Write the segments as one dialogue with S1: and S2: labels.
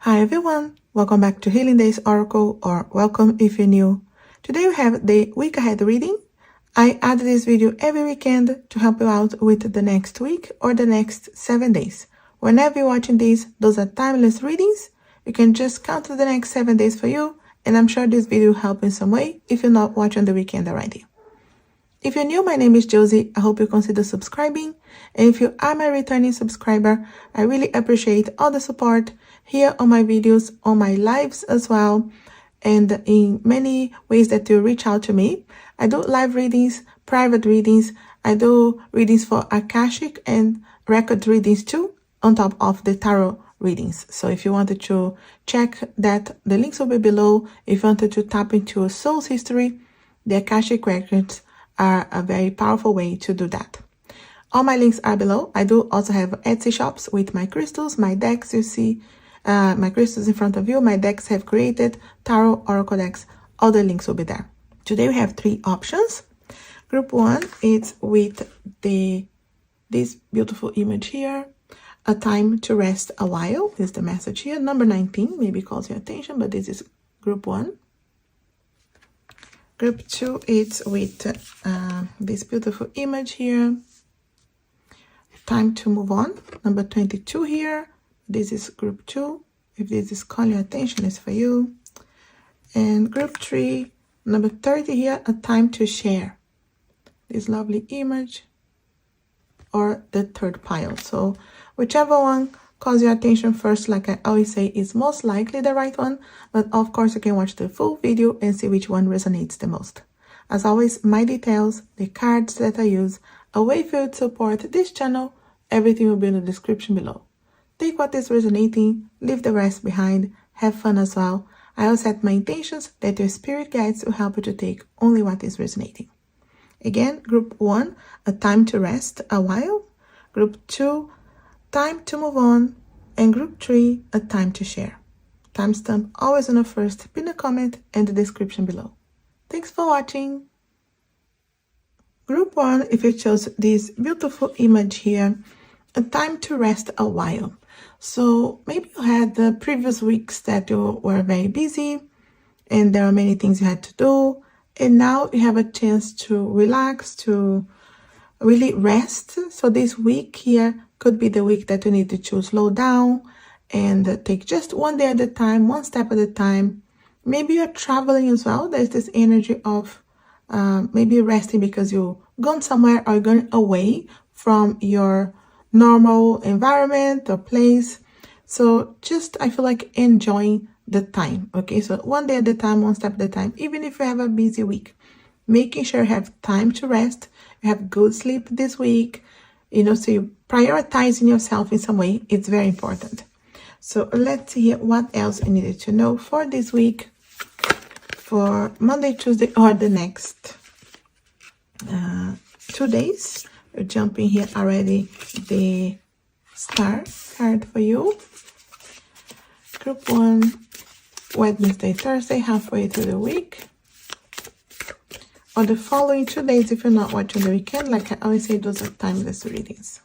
S1: Hi everyone, welcome back to Healing Days Oracle, or welcome if you're new. Today we have the week ahead reading. I add this video every weekend to help you out with the next week or the next 7 days. Whenever you're watching these, those are timeless readings. You can just count the next 7 days for you, and I'm sure this video will help in some way if you're not watching the weekend already. If you're new, my name is Josie. I hope you consider subscribing. And if you are my returning subscriber, I really appreciate all the support here on my videos, on my lives as well, and in many ways that you reach out to me. I do live readings, private readings. I do readings for Akashic and record readings too, on top of the tarot readings. So if you wanted to check that, the links will be below. If you wanted to tap into a soul's history, the Akashic Records are a very powerful way to do that. All my links are below. I do also have Etsy shops with my crystals, my decks. You see my crystals in front of you. My decks have created tarot oracle decks. All the links will be there. Today we have 3 options. Group 1 is with this beautiful image here. A time to rest a while. This is the message here. Number 19 maybe calls your attention, but this is group 1. Group 2 is with this beautiful image here. Time to move on. Number 22 here. This is group 2. If this is calling your attention, it's for you. And group 3, number 30 here, a time to share. This lovely image, or the third pile. So whichever one calls your attention first, like I always say, is most likely the right one. But of course, you can watch the full video and see which one resonates the most. As always, my details, the cards that I use, a way for you to support this channel, everything will be in the description below. Take what is resonating, leave the rest behind, have fun as well. I will set my intentions that your spirit guides will help you to take only what is resonating. Again, group 1, a time to rest a while. Group 2, time to move on. And group 3, a time to share. Timestamp always on the first pin a comment and the description below. Thanks for watching. Group 1, if you chose this beautiful image here, a time to rest a while. So maybe you had the previous weeks that you were very busy and there are many things you had to do. And now you have a chance to relax, to really rest. So this week here could be the week that you need to slow down and take just one day at a time, one step at a time. Maybe you're traveling as well. There's this energy of maybe resting because you've gone somewhere or gone away from your normal environment or place. So just, I feel like enjoying the time. Okay, so one day at a time, one step at a time. Even if you have a busy week, making sure you have time to rest, you have good sleep this week, you know, so you prioritizing yourself in some way. It's very important. So let's see what else you needed to know for this week, for Monday, Tuesday, or the next 2 days. We're jumping here already, the star card for you. Group 1, Wednesday, Thursday, halfway through the week. Or the following 2 days if you're not watching the weekend. Like I always say, those are timeless readings.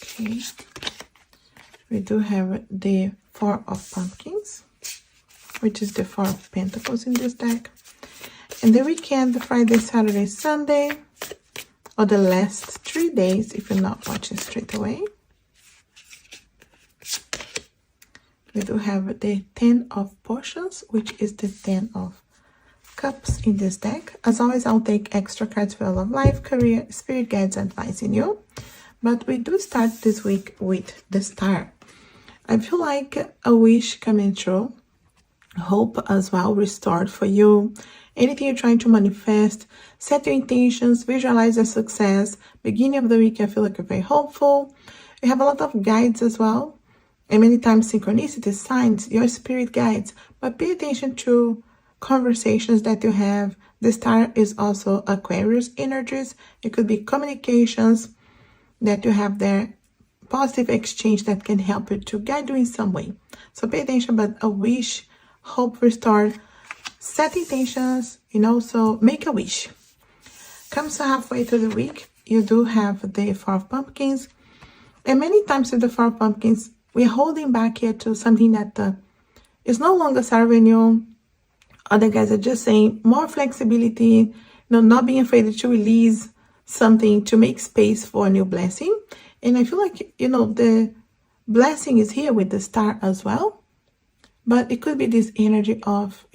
S1: Okay. We do have the 4 of Pumpkins, which is the 4 of Pentacles in this deck. And the weekend, Friday, Saturday, Sunday, or the last 3 days if you're not watching straight away. We do have the 10 of Potions, which is the 10 of Cups in this deck. As always, I'll take extra cards for all of life, career, spirit guides, advising you. But we do start this week with the Star. I feel like a wish coming true. Hope as well restored for you. Anything you're trying to manifest, set your intentions, visualize your success. Beginning of the week, I feel like you're very hopeful. You have a lot of guides as well. And many times synchronicities, signs, your spirit guides. But pay attention to conversations that you have. The Star is also Aquarius energies. It could be communications that you have there. Positive exchange that can help you to guide you in some way. So pay attention, but a wish, hope restored. Set intentions, you know, so make a wish. Comes halfway through the week, you do have the 4 of Pumpkins. And many times with the 4 of Pumpkins, we're holding back here to something that is no longer serving you. Other guys are just saying more flexibility, not being afraid to release something, to make space for a new blessing. And I feel like, the blessing is here with the star as well. But it could be this energy of,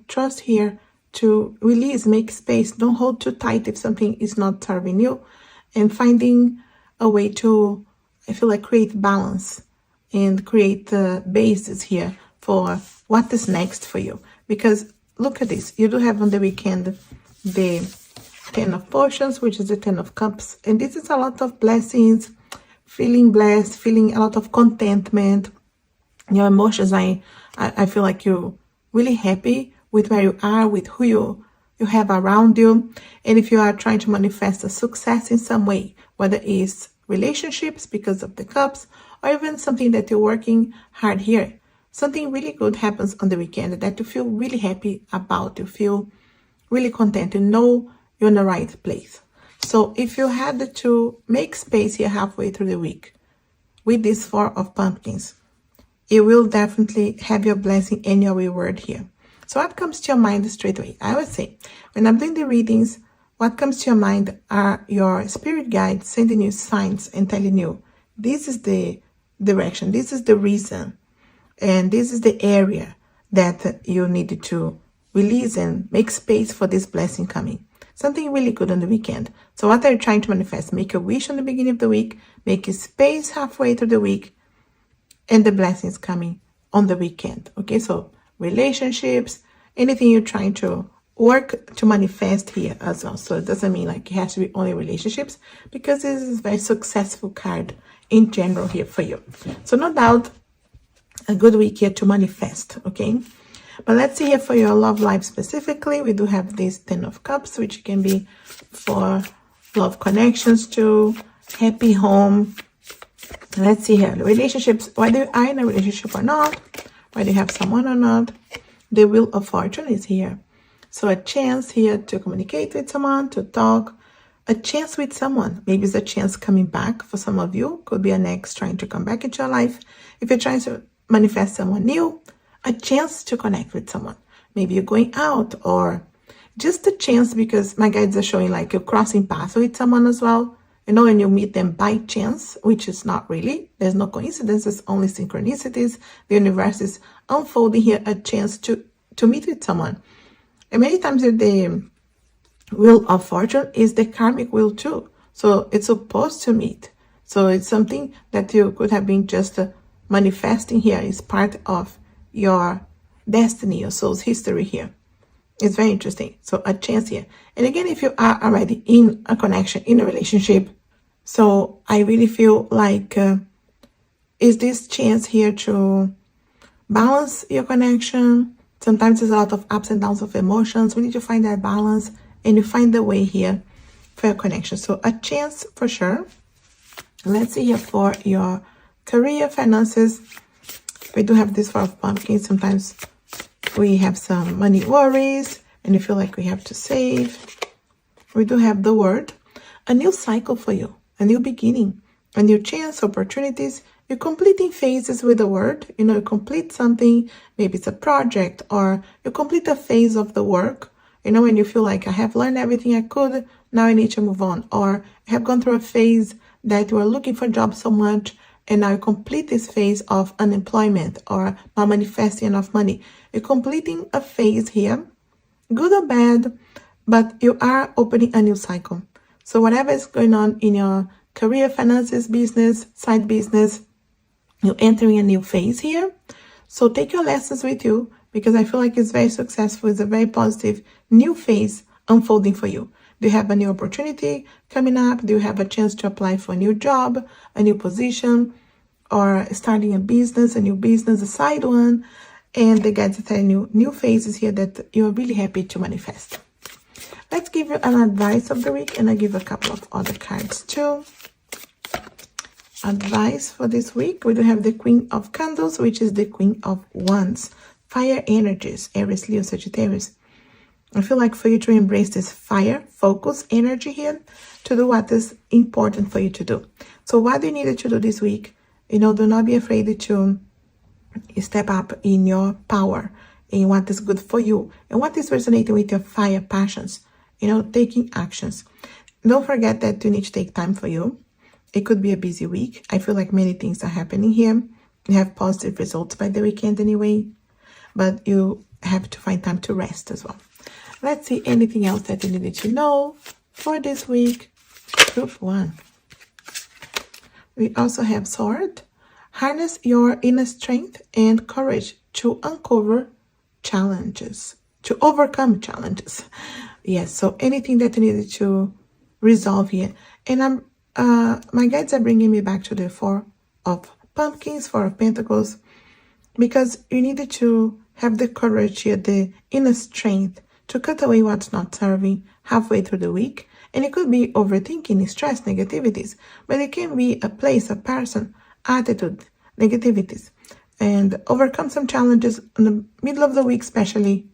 S1: trust here to release, make space. Don't hold too tight if something is not serving you. And finding a way to, I feel like, create balance and create the basis here for what is next for you. Because look at this. You do have on the weekend the 10 of Potions, which is the 10 of Cups. And this is a lot of blessings, feeling blessed, feeling a lot of contentment. Your emotions, I feel like you're really happy with where you are, with who you have around you. And if you are trying to manifest a success in some way, whether it's relationships because of the cups, or even something that you're working hard here, something really good happens on the weekend that you feel really happy about. You feel really content. You know you're in the right place. So if you had to make space here halfway through the week with this 4 of Pumpkins, you will definitely have your blessing and your reward here. So what comes to your mind straight away? I would say, when I'm doing the readings, what comes to your mind are your spirit guides sending you signs and telling you, this is the direction, this is the reason, and this is the area that you need to release and make space for this blessing coming. Something really good on the weekend. So what are you trying to manifest? Make a wish on the beginning of the week, make a space halfway through the week, and the blessings coming on the weekend. Okay, so relationships, anything you're trying to work to manifest here as well. So it doesn't mean like it has to be only relationships, because this is a very successful card in general here for you. So no doubt a good week here to manifest. Okay, but let's see here for your love life specifically. We do have this 10 of Cups, which can be for love connections to happy home. Let's see here, the relationships, whether you are in a relationship or not, whether you have someone or not, the Wheel of Fortune is here. So a chance here to communicate with someone, to talk, a chance with someone. Maybe it's a chance coming back for some of you. Could be an ex trying to come back into your life. If you're trying to manifest someone new, a chance to connect with someone. Maybe you're going out, or just a chance, because my guides are showing like you're crossing paths with someone as well. And you meet them by chance, which is not really. There's no coincidences, only synchronicities. The universe is unfolding here a chance to meet with someone. And many times the Wheel of Fortune is the karmic wheel too. So it's supposed to meet. So it's something that you could have been just manifesting here. Is part of your destiny, your soul's history here. It's very interesting. So a chance here. And again, if you are already in a connection, in a relationship, so I really feel like is this chance here to balance your connection. Sometimes there's a lot of ups and downs of emotions. We need to find that balance, and you find the way here for your connection. So a chance for sure. Let's see here for your career, finances. We do have this 4 of Pumpkins. Sometimes we have some money worries and you feel like we have to save. We do have the Word, a new cycle for you, a new beginning, a new chance, opportunities. You're completing phases with the Word. You complete something, maybe it's a project, or you complete a phase of the work. When you feel like I have learned everything I could, now I need to move on. Or I have gone through a phase that you were looking for a job so much, and now you complete this phase of unemployment or not manifesting enough money. You're completing a phase here, good or bad, but you are opening a new cycle. So whatever is going on in your career, finances, business, side business, you're entering a new phase here. So take your lessons with you, because I feel like it's very successful. It's a very positive new phase unfolding for you. Do you have a new opportunity coming up? Do you have a chance to apply for a new job, a new position, or starting a business, a new business, a side one? And the guides are telling you new phases here that you're really happy to manifest. Let's give you an advice of the week, and I give a couple of other cards too. Advice for this week, we do have the Queen of Candles, which is the Queen of Wands. Fire energies, Aries, Leo, Sagittarius. I feel like for you to embrace this fire, focus energy here to do what is important for you to do. So what do you need to do this week? You know, do not be afraid to step up in your power, in what is good for you, and what is resonating with your fire passions. You know, taking actions. Don't forget that you need to take time for you. It could be a busy week. I feel like many things are happening here. You have positive results by the weekend anyway, but you have to find time to rest as well. Let's see anything else that you needed to know for this week. Group 1. We also have Sword. Harness your inner strength and courage to uncover challenges, to overcome challenges. Yes, so anything that you needed to resolve here. And my guides are bringing me back to the 4 of Pumpkins, 4 of Pentacles, because you needed to have the courage here, the inner strength to cut away what's not serving halfway through the week. And it could be overthinking, stress, negativities, but it can be a place, a person, attitude, negativities, and overcome some challenges in the middle of the week especially.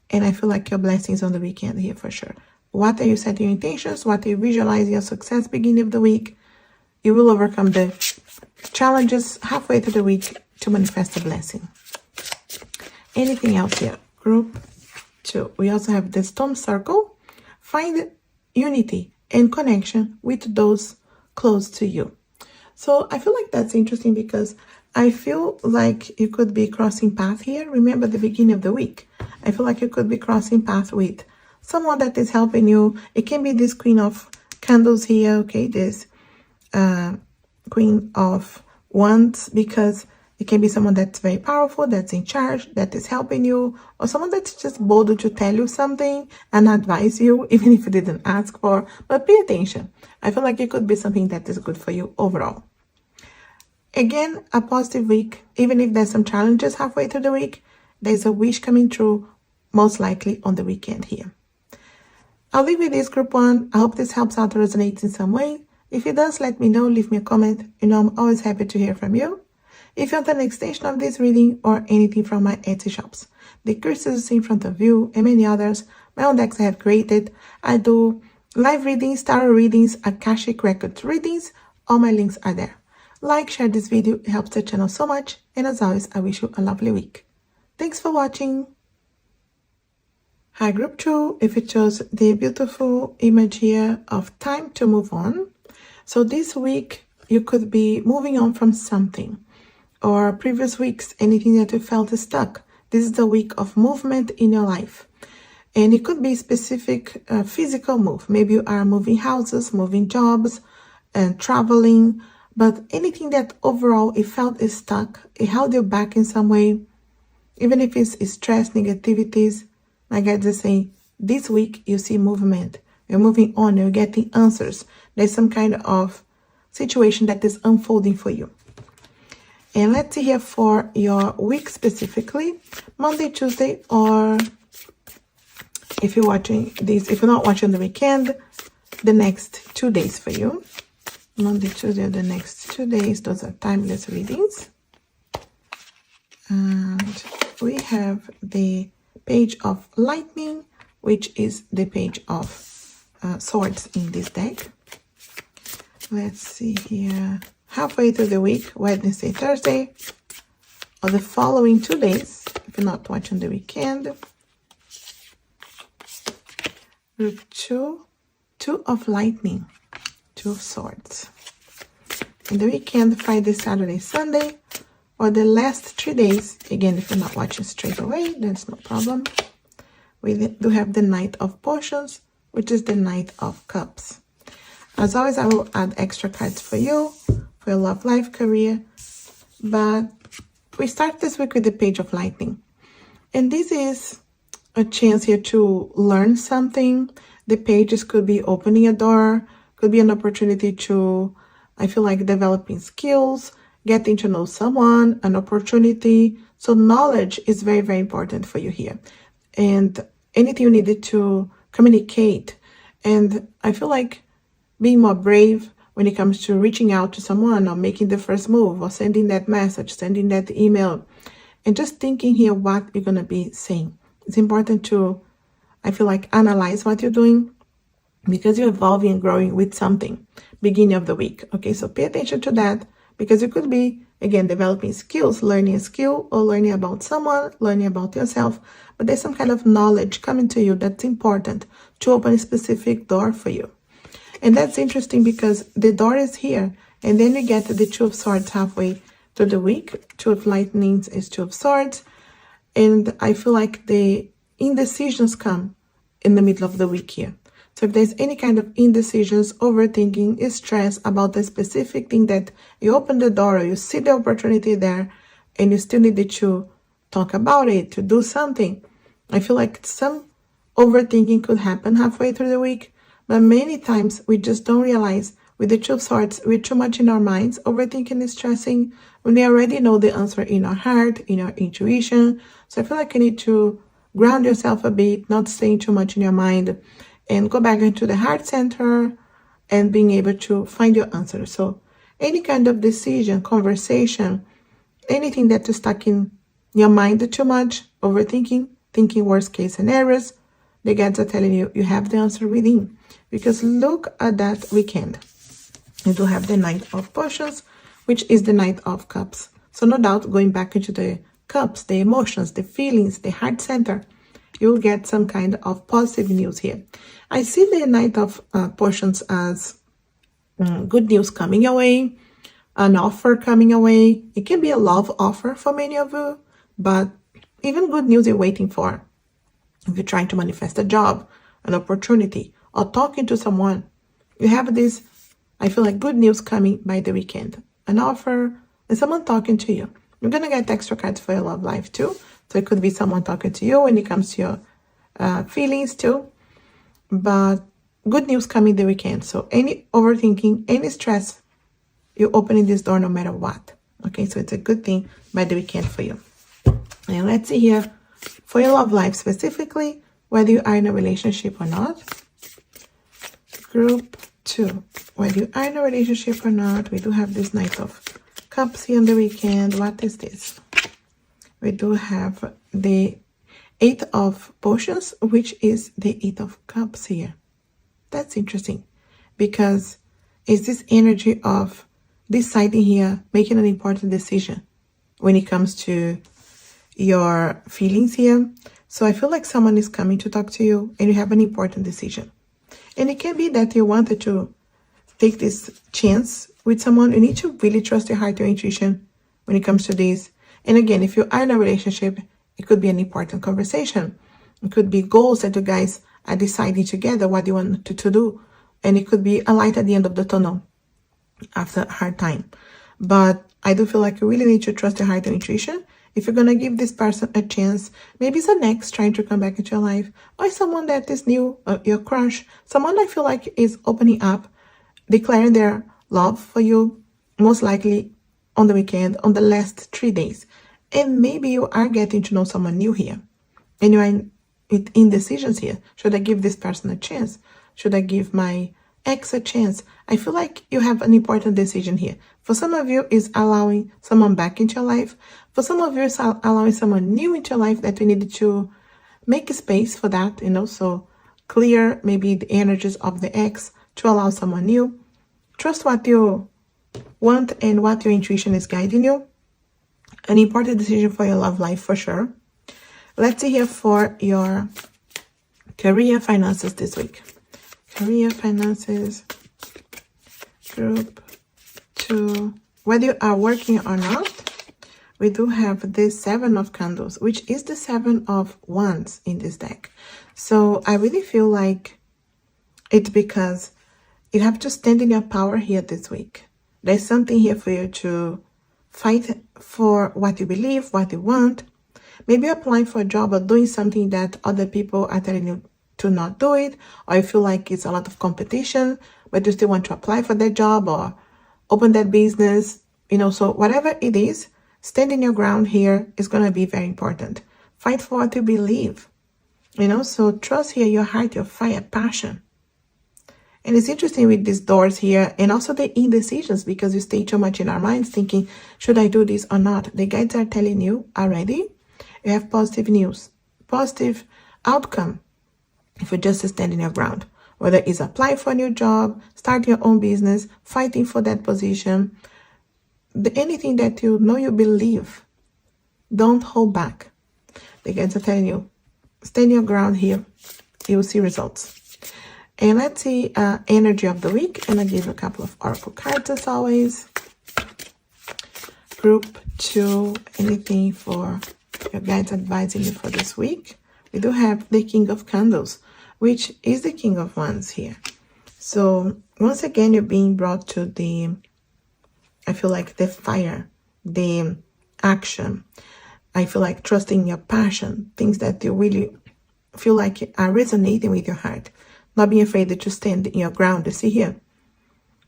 S1: And I feel like your blessings on the weekend here for sure. What are you setting your intentions? What are you visualizing your success beginning of the week? You will overcome the challenges halfway through the week to manifest a blessing. Anything else here? Group 2. We also have the Storm Circle. Find unity and connection with those close to you. So I feel like that's interesting because I feel like you could be crossing path here. Remember the beginning of the week. I feel like you could be crossing path with someone that is helping you. It can be this Queen of Candles here, okay? This Queen of Wands, because it can be someone that's very powerful, that's in charge, that is helping you, or someone that's just bold to tell you something and advise you, even if you didn't ask for. But pay attention. I feel like it could be something that is good for you overall. Again, a positive week. Even if there's some challenges halfway through the week, there's a wish coming true, most likely on the weekend here. I'll leave with this Group 1. I hope this helps out to resonate in some way. If it does, let me know. Leave me a comment. You know, I'm always happy to hear from you. If you want an extension of this reading or anything from my Etsy shops, the courses you see in front of you and many others, my own decks I have created. I do live readings, tarot readings, Akashic Records readings. All my links are there. Like, share this video. It helps the channel so much. And as always, I wish you a lovely week. Thanks for watching. Hi, Group 2. If you chose the beautiful image here of time to move on. So this week, you could be moving on from something. Or previous weeks, anything that you felt stuck. This is the week of movement in your life. And it could be specific physical move. Maybe you are moving houses, moving jobs, and traveling. But anything that overall it felt is stuck, it held you back in some way. Even if it's stress, negativities, my guides are saying, this week you see movement. You're moving on, you're getting answers. There's some kind of situation that is unfolding for you. And let's see here for your week specifically, Monday, Tuesday, or if you're watching this, if you're not watching the weekend, the next 2 days for you. Monday, Tuesday, the next 2 days, those are timeless readings. And we have the Page of Lightning, which is the Page of Swords in this deck. Let's see here. Halfway through the week, Wednesday, Thursday, or the following 2 days, if you're not watching the weekend. Group 2, 2 of Lightning, 2 of Swords. In the weekend, Friday, Saturday, Sunday, or the last 3 days. Again, if you're not watching straight away, that's no problem. We do have the Knight of Potions, which is the Knight of Cups. As always, I will add extra cards for you, for your love, life, career. But we start this week with the Page of Lightning. And this is a chance here to learn something. The pages could be opening a door, could be an opportunity to, I feel like, developing skills, getting to know someone, an opportunity. So knowledge is very, very important for you here. And anything you needed to communicate. And I feel like being more brave when it comes to reaching out to someone or making the first move or sending that message, sending that email, and just thinking here what you're going to be saying. It's important to, I feel like, analyze what you're doing because you're evolving and growing with something beginning of the week. Okay, so pay attention to that. Because you could be, again, developing skills, learning a skill or learning about someone, learning about yourself. But there's some kind of knowledge coming to you that's important to open a specific door for you. And that's interesting because the door is here. And then you get the Two of Swords halfway through the week. Two of Lightnings is Two of Swords. And I feel like the indecisions come in the middle of the week here. So if there's any kind of indecisions, overthinking, stress about the specific thing that you open the door or you see the opportunity there and you still needed to talk about it, to do something, I feel like some overthinking could happen halfway through the week. But many times we just don't realize with the Two of Swords, we're too much in our minds, overthinking and stressing, when we already know the answer in our heart, in our intuition. So I feel like you need to ground yourself a bit, not staying too much in your mind, and go back into the heart center and being able to find your answer. So any kind of decision, conversation, anything that is stuck in your mind too much, overthinking, thinking worst case scenarios, the guides are telling you, you have the answer within. Because look at that weekend. You do have the Knight of Potions, which is the Knight of Cups. So no doubt, going back into the cups, the emotions, the feelings, the heart center, you'll get some kind of positive news here. I see the Knight of Potions as good news coming your way, an offer coming your way. It can be a love offer for many of you, but even good news you're waiting for. If you're trying to manifest a job, an opportunity, or talking to someone, you have this, I feel like, good news coming by the weekend. An offer and someone talking to you. You're going to get extra cards for your love life too. So it could be someone talking to you when it comes to your feelings too. But good news coming the weekend. So any overthinking, any stress, you're opening this door no matter what. Okay, so it's a good thing by the weekend for you. And let's see here, for your love life specifically, whether you are in a relationship or not. Group 2, whether you are in a relationship or not, we do have this Knight of Cups here on the weekend. What is this? We do have the Eight of Potions, which is the Eight of Cups here. That's interesting because it's this energy of deciding here, making an important decision when it comes to your feelings here. So I feel like someone is coming to talk to you and you have an important decision. And it can be that you wanted to take this chance with someone. You need to really trust your heart, your intuition when it comes to this. And again, if you are in a relationship, it could be an important conversation. It could be goals that you guys are deciding together what you want to do. And it could be a light at the end of the tunnel after a hard time. But I do feel like you really need to trust your heart and intuition. If you're going to give this person a chance, maybe it's an ex trying to come back into your life, or someone that is new, your crush, someone I feel like is opening up, declaring their love for you, most likely on the weekend, on the last 3 days. And maybe you are getting to know someone new here. And you are in indecisions here. Should I give this person a chance? Should I give my ex a chance? I feel like you have an important decision here. For some of you, is allowing someone back into your life. For some of you, it's allowing someone new into your life that you needed to make space for that, so clear maybe the energies of the ex to allow someone new. Trust what you want and what your intuition is guiding you. An important decision for your love life for sure. Let's see here for your career finances this week. Career finances, group 2. Whether you are working or not, we do have this 7 of Candles, which is the 7 of Wands in this deck. So I really feel like it's because you have to stand in your power here this week. There's something here for you to fight for what you believe, what you want. Maybe you're applying for a job or doing something that other people are telling you to not do it, or you feel like it's a lot of competition, but you still want to apply for that job or open that business, so whatever it is, standing your ground here is going to be very important. Fight for what you believe, so trust here your heart, your fire, passion. And it's interesting with these doors here and also the indecisions because you stay too much in our minds thinking, should I do this or not? The guides are telling you already, you have positive news, positive outcome if you just stand in your ground. Whether it's apply for a new job, start your own business, fighting for that position, anything that you know you believe, don't hold back. The guides are telling you, stand your ground here. You will see results. And let's see energy of the week. And I give a couple of oracle cards as always. Group 2, anything for your guides advising you for this week. We do have the King of Candles, which is the King of Wands here. So once again, you're being brought to the, I feel like the fire, the action. I feel like trusting your passion, things that you really feel like are resonating with your heart. Not being afraid that you stand in your ground, you see here.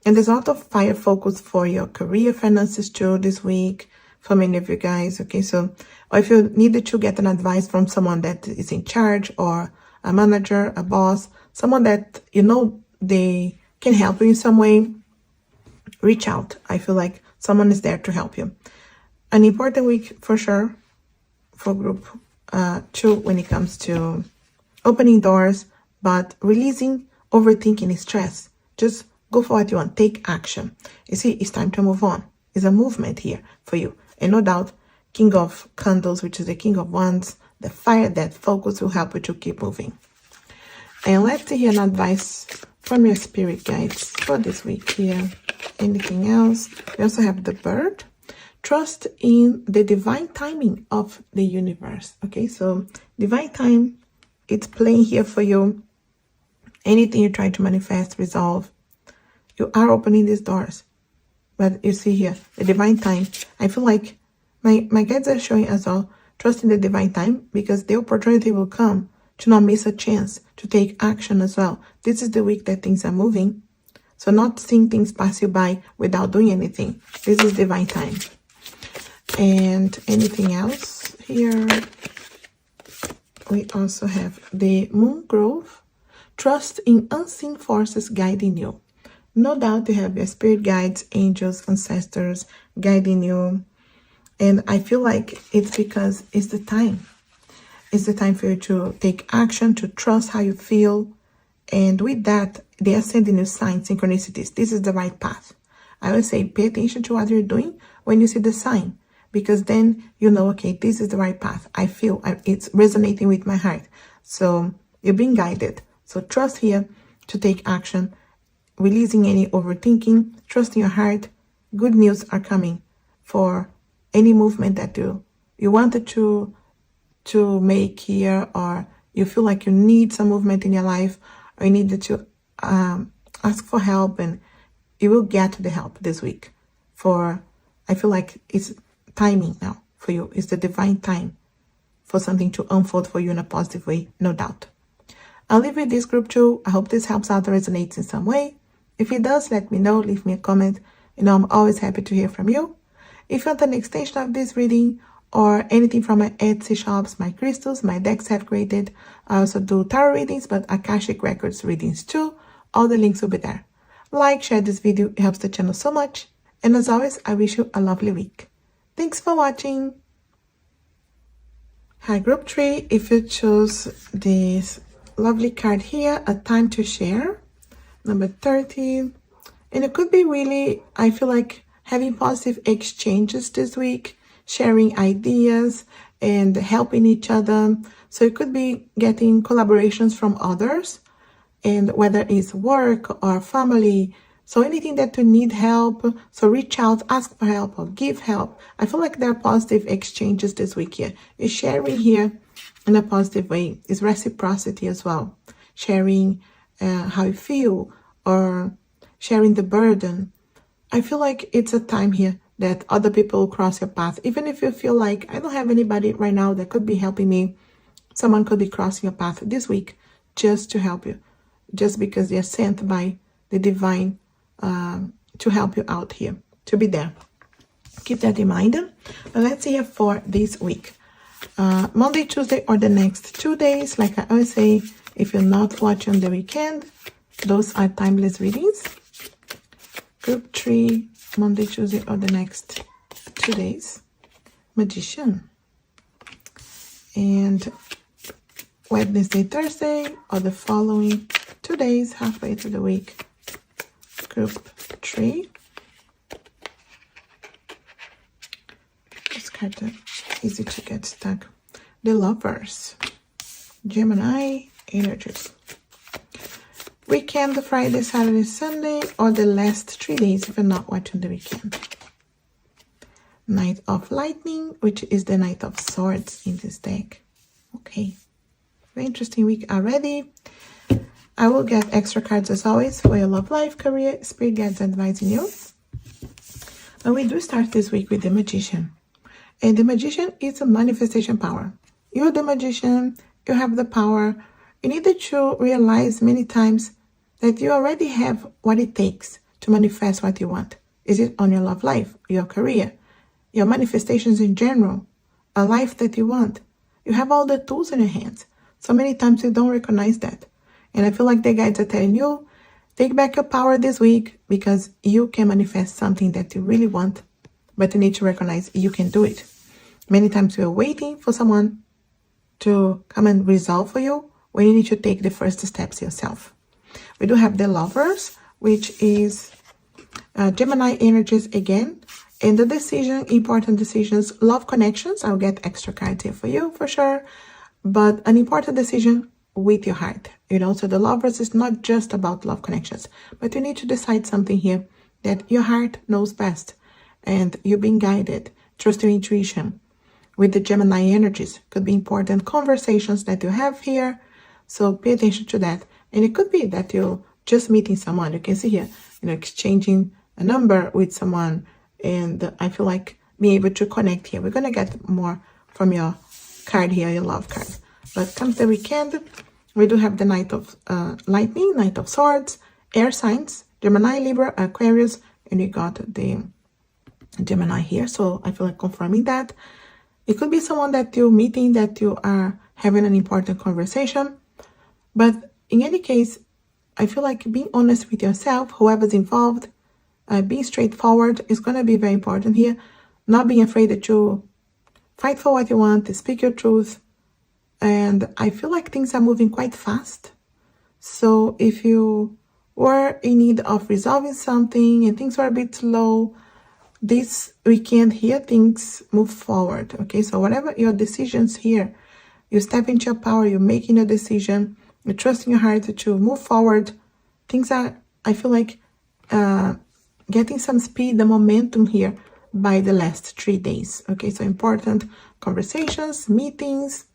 S1: And there's a lot of fire focus for your career, finances too this week, for many of you guys, okay? So, or if you needed to get an advice from someone that is in charge, or a manager, a boss, someone that you know they can help you in some way, reach out. I feel like someone is there to help you. An important week for sure for group 2 when it comes to opening doors, but releasing overthinking and stress. Just go for what you want. Take action. You see, it's time to move on. It's a movement here for you. And no doubt, King of Candles, which is the King of Wands, the fire, that focus will help you to keep moving. And let's hear an advice from your spirit guides for this week here. Anything else? We also have the bird. Trust in the divine timing of the universe. Okay, so divine time, it's playing here for you. Anything you try to manifest, resolve, you are opening these doors. But you see here, the divine time. I feel like my guides are showing us all, trust in the divine time, because the opportunity will come to not miss a chance, to take action as well. This is the week that things are moving. So not seeing things pass you by without doing anything. This is divine time. And anything else here? We also have the Moon Grove. Trust in unseen forces guiding you. No doubt you have your spirit guides, angels, ancestors guiding you. And I feel like it's because it's the time. It's the time for you to take action, to trust how you feel. And with that, they are sending you signs, synchronicities. This is the right path. I would say pay attention to what you're doing when you see the sign. Because then you know, okay, this is the right path. I feel it's resonating with my heart. So you're being guided. So trust here to take action. Releasing any overthinking. Trust in your heart. Good news are coming for any movement that you wanted to make here, or you feel like you need some movement in your life, or you needed to ask for help, and you will get the help this week. I feel like it's timing now for you. It's the divine time for something to unfold for you in a positive way, no doubt. I'll leave with this group 2. I hope this helps out or resonates in some way. If it does, let me know. Leave me a comment. You know, I'm always happy to hear from you. If you want an extension of this reading or anything from my Etsy shops, my crystals, my decks have created. I also do tarot readings, but Akashic Records readings too. All the links will be there. Like, share this video. It helps the channel so much. And as always, I wish you a lovely week. Thanks for watching. Hi, group 3. If you choose this lovely card here, A Time to Share, number 30. And it could be really, I feel like, having positive exchanges this week, sharing ideas and helping each other. So it could be getting collaborations from others, and whether it's work or family. So anything that you need help, so reach out, ask for help, or give help. I feel like there are positive exchanges this week here. You're sharing here in a positive way. It's reciprocity as well. Sharing how you feel, or sharing the burden. I feel like it's a time here that other people will cross your path. Even if you feel like, I don't have anybody right now that could be helping me, someone could be crossing your path this week just to help you. Just because they're sent by the divine to help you out here, to be there. Keep that in mind. But let's see here for this week. Monday, Tuesday, or the next 2 days. Like I always say, if you're not watching on the weekend, those are timeless readings. Group 3, Monday, Tuesday, or the next 2 days. Magician. And Wednesday, Thursday, or the following 2 days, halfway through the week. Group 3. card easy to get stuck. The Lovers. Gemini energies. Weekend, Friday, Saturday, Sunday, or the last 3 days if you're not watching the weekend. Knight of Lightning, which is the Knight of Swords in this deck. Okay. Very interesting week already. I will get extra cards as always for your love life, career, spirit guides advising you. And we do start this week with the Magician. And the Magician is a manifestation power. You're the Magician. You have the power. You need to realize many times that you already have what it takes to manifest what you want. Is it on your love life, your career, your manifestations in general, a life that you want? You have all the tools in your hands. So many times you don't recognize that. And I feel like the guides are telling you, take back your power this week because you can manifest something that you really want, but you need to recognize you can do it. Many times you're waiting for someone to come and resolve for you when you need to take the first steps yourself. We do have the Lovers, which is Gemini energies again. And the decision, important decisions, love connections. I'll get extra cards here for you for sure. But an important decision with your heart, so the Lovers is not just about love connections, but you need to decide something here that your heart knows best and you're being guided. Trust your intuition. With the Gemini energies, could be important conversations that you have here, so pay attention to that. And it could be that you're just meeting someone. You can see here, exchanging a number with someone, and I feel like being able to connect here. We're gonna get more from your card here, your love card. But comes the weekend, we do have the Knight of Lightning, Knight of Swords, air signs, Gemini, Libra, Aquarius, and you got the Gemini here. So I feel like confirming that. It could be someone that you're meeting, that you are having an important conversation. But in any case, I feel like being honest with yourself, whoever's involved, being straightforward is going to be very important here. Not being afraid that you fight for what you want, to speak your truth. And I feel like things are moving quite fast. So if you were in need of resolving something and things were a bit slow, this weekend here, things move forward. Okay, so whatever your decisions here, you step into your power, you're making a decision, you're trusting your heart to move forward. Things are, I feel like, getting some speed, the momentum here by the last 3 days. Okay, so important conversations, meetings,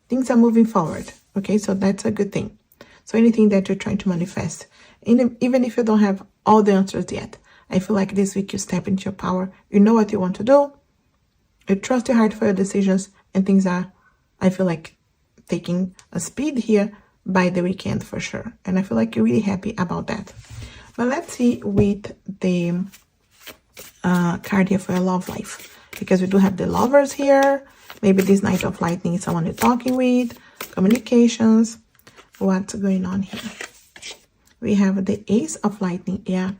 S1: things are moving forward. Okay, so that's a good thing. So anything that you're trying to manifest, even if you don't have all the answers yet, I feel like this week you step into your power. You know what you want to do. You trust your heart for your decisions, and things are, I feel like, taking a speed here by the weekend for sure. And I feel like you're really happy about that. But let's see with the card here for your love life, because we do have the Lovers here. Maybe this Knight of Lightning is someone you're talking with, communications. What's going on here? We have the Ace of Lightning. Yeah,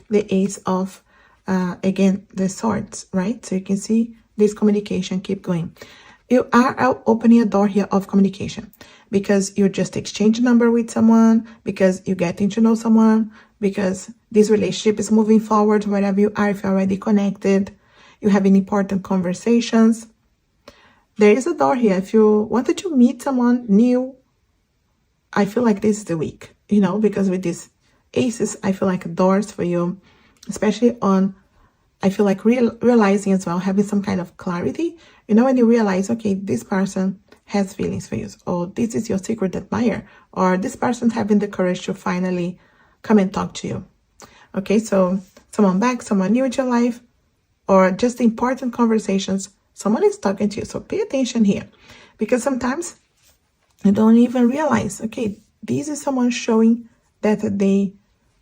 S1: the Ace of again the Swords, right? So you can see this communication keep going. You are opening a door here of communication because you're just exchanging number with someone, because you're getting to know someone, because this relationship is moving forward wherever you are. If you're already connected, you having important conversations. There is a door here. If you wanted to meet someone new, I feel like this is the week, because with these aces, I feel like doors for you, especially on, I feel like realizing as well, having some kind of clarity. When you realize, okay, this person has feelings for you, or this is your secret admirer, or this person's having the courage to finally come and talk to you. Okay, so someone back, someone new in your life, or just important conversations, someone is talking to you. So pay attention here, because sometimes you don't even realize, okay, this is someone showing that they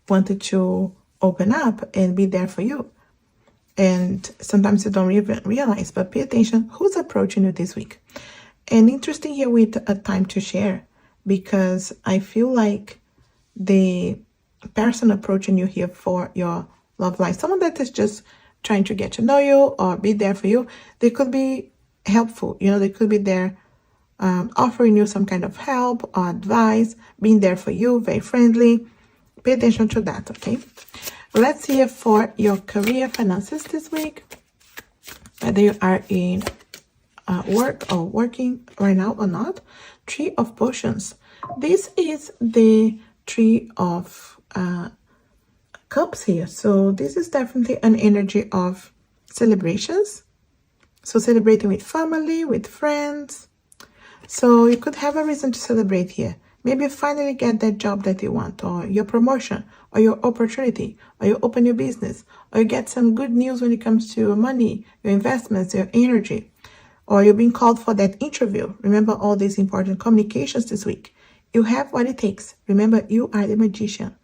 S1: wanted to open up and be there for you. And sometimes you don't even realize, but pay attention who's approaching you this week. And interesting here with a time to share, because I feel like the person approaching you here for your love life, someone that is just trying to get to know you or be there for you, they could be helpful. They could be there offering you some kind of help or advice, being there for you, very friendly. Pay attention to that, okay? Let's see for your career finances this week. whether you are in work or working right now or not. Three of Potions. This is the Three of Cups here. So this is definitely an energy of celebrations. So celebrating with family, with friends. So you could have a reason to celebrate here. Maybe you finally get that job that you want, or your promotion, or your opportunity, or you open your business, or you get some good news when it comes to your money, your investments, your energy, or you're being called for that interview. Remember all these important communications this week. You have what it takes. Remember, you are the magician.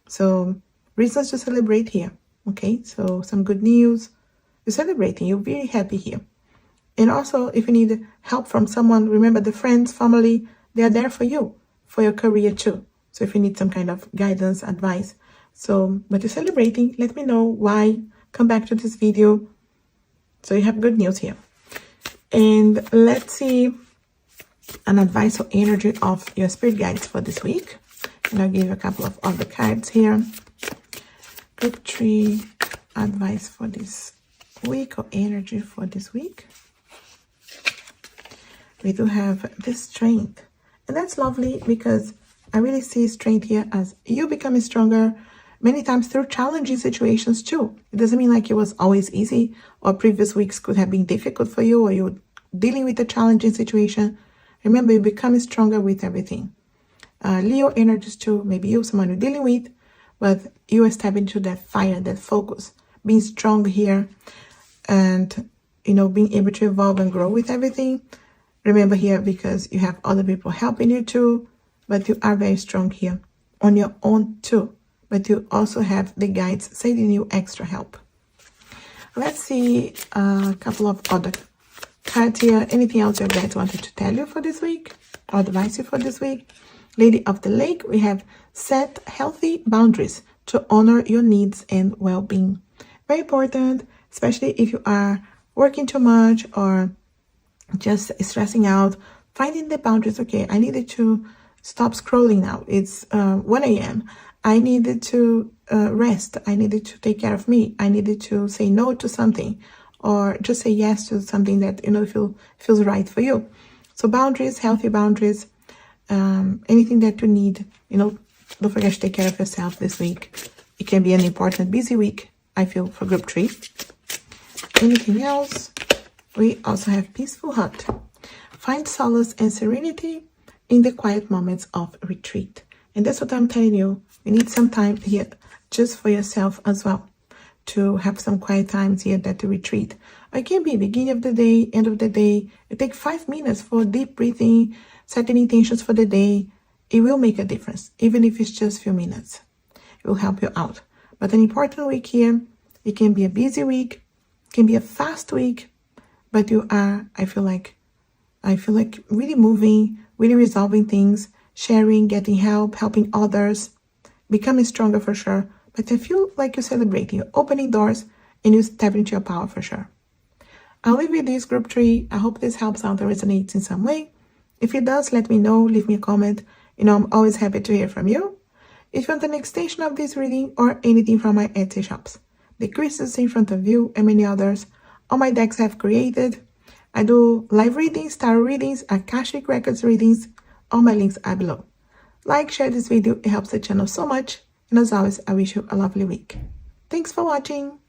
S1: So reasons to celebrate here. Okay, so some good news. You're celebrating. You're very happy here. And also, if you need help from someone, remember the friends, family, they are there for you, for your career too. So if you need some kind of guidance, advice. So, but you're celebrating. Let me know why. Come back to this video. So you have good news here. And let's see an advice or energy of your spirit guides for this week. And I'll give you a couple of other cards here. Group 3 advice for this week, or energy for this week. We do have this strength, and that's lovely because I really see strength here as you becoming stronger many times through challenging situations too. It doesn't mean like it was always easy, or previous weeks could have been difficult for you, or you're dealing with a challenging situation. Remember, you're becoming stronger with everything. Leo energies too, maybe you, someone you're dealing with, but you are stepping into that fire, that focus, being strong here, and being able to evolve and grow with everything. Remember here, because you have other people helping you too, but you are very strong here on your own too. But you also have the guides sending you extra help. Let's see a couple of other cards here. Anything else your guides wanted to tell you for this week or advise you for this week? Lady of the Lake, we have set healthy boundaries to honor your needs and well-being. Very important, especially if you are working too much or just stressing out. Finding the boundaries. Okay, I needed to stop scrolling now. It's 1 a.m. I needed to rest. I needed to take care of me. I needed to say no to something, or just say yes to something that feels right for you. So boundaries, healthy boundaries. Anything that you need, don't forget to take care of yourself this week. It can be an important, busy week, I feel, for group 3. Anything else? We also have Peaceful Heart. Find solace and serenity in the quiet moments of retreat. And that's what I'm telling you. You need some time here just for yourself as well, to have some quiet times here that to retreat. It can be beginning of the day, end of the day. You take 5 minutes for deep breathing, setting intentions for the day. It will make a difference, even if it's just a few minutes. It will help you out. But an important week here, it can be a busy week, it can be a fast week, but you are, I feel like really moving, really resolving things, sharing, getting help, helping others, becoming stronger for sure. But I feel like you're celebrating, you're opening doors, and you step into your power for sure. I'll leave you this group 3. I hope this helps out and resonates in some way. If it does, let me know, leave me a comment. I'm always happy to hear from you. If you want an extension of this reading or anything from my Etsy shops, the crystals in front of you and many others, all my decks I've created. I do live readings, tarot readings, Akashic Records readings. All my links are below. Like, share this video, it helps the channel so much. And as always, I wish you a lovely week. Thanks for watching.